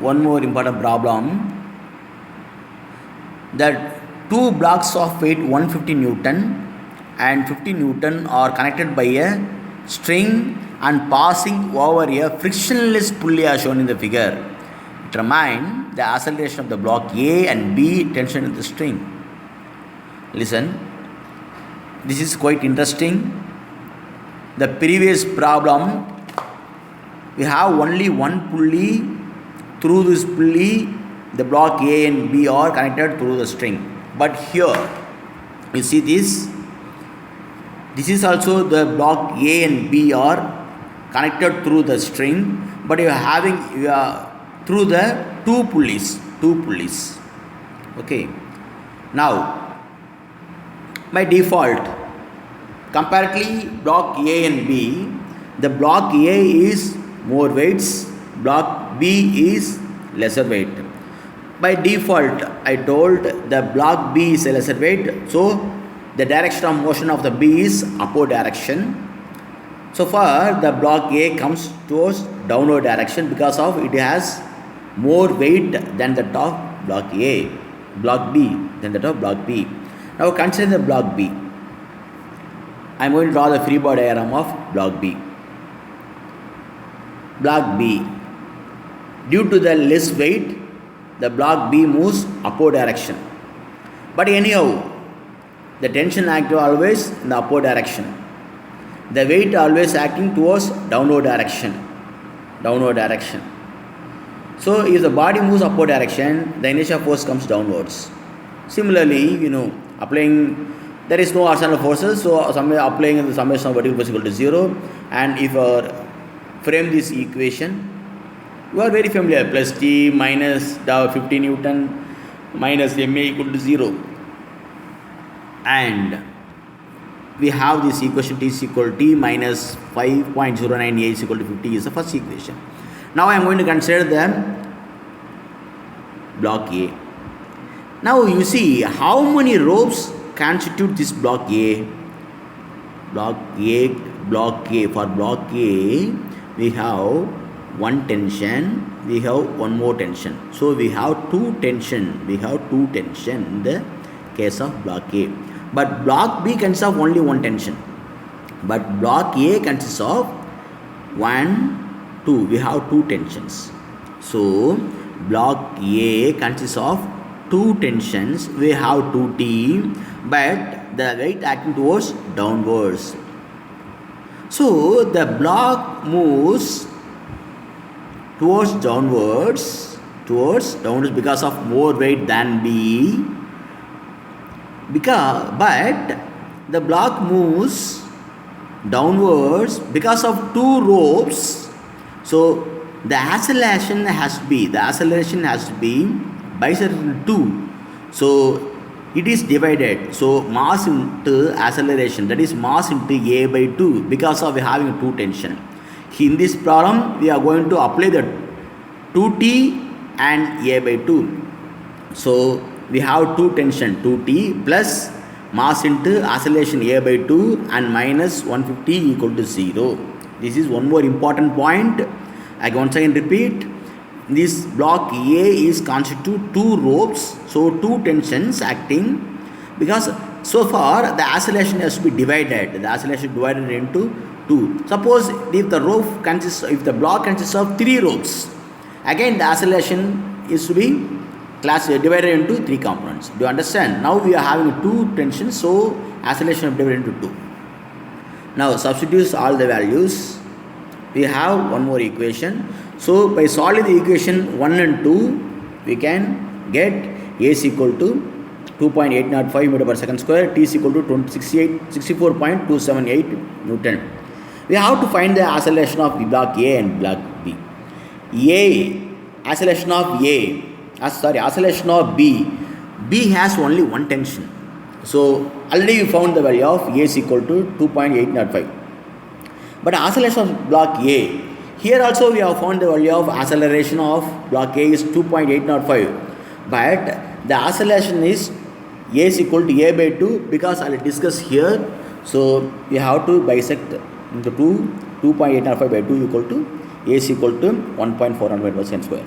one more important problem, that two blocks of weight 150 Newton and 50 Newton are connected by a string and passing over a frictionless pulley as shown in the figure. Determine the acceleration of the block A and B tension in the string. Listen, this is quite interesting. The previous problem, we have only one pulley. Through this pulley, the block A and B are connected through the string. But here, you see this. This is also the block A and B are connected through the string, but you are through the two pulleys. Okay. Now, by default, comparatively block A and B, the block A is more weights, block B is lesser weight. By default, I told the block B is a lesser weight, so the direction of motion of the B is upward direction. So far, the block A comes towards downward direction because of it has more weight than the top block A, block B than the top block B. Now consider the block B. I am going to draw the free body diagram of block B. Block B. Due to the less weight, the block B moves upward direction. But anyhow, the tension active always in the upward direction. The weight always acting towards downward direction. So if the body moves upward direction, the inertial force comes downwards. Similarly, there is no horizontal forces, so somewhere applying the summation of vertical force equal to 0. And if frame this equation, you are very familiar, plus T minus 50 Newton minus Ma equal to 0. And we have this equation T is equal to T minus 5.09 A is equal to 50 is the first equation. Now I am going to consider the block A. Now you see how many ropes constitute this block A. For block A, we have one tension, we have one more tension. So we have two tension in the case of block A. But block B consists of only one tension. But block A consists of 1, 2. We have two tensions. So block A consists of two tensions. We have 2T, but the weight acting towards downwards. So the block moves towards downwards because of more weight than B. But the block moves downwards because of two ropes. So the acceleration has to be bisected into 2. So it is divided. So mass into acceleration, that is mass into A by 2 because of having two tension. In this problem, we are going to apply the 2T and A by 2. So we have two tension, 2T plus mass into acceleration A by 2 and minus 150 equal to 0. This is one more important point. I once again repeat. This block A is constitute two ropes, so two tensions acting, because so far the acceleration has to be divided. The acceleration divided into 2. Suppose if the block consists of 3 ropes, again the acceleration is to be divided into 3 components. Do you understand? Now we are having two tensions, so acceleration is divided into 2. Now substitute all the values. We have one more equation. So by solving the equation 1 and 2, we can get A is equal to 2.805 meter per second square, T is equal to 64.278 Newton. We have to find the acceleration of block A and block B. Acceleration of B. B has only one tension. So already we found the value of A is equal to 2.805. But acceleration of block A, here also we have found the value of acceleration of block A is 2.805. But the acceleration is A is equal to A by 2 because I will discuss here. So we have to bisect into 2.805 by 2 equal to A is equal to 1.400 meter per second square.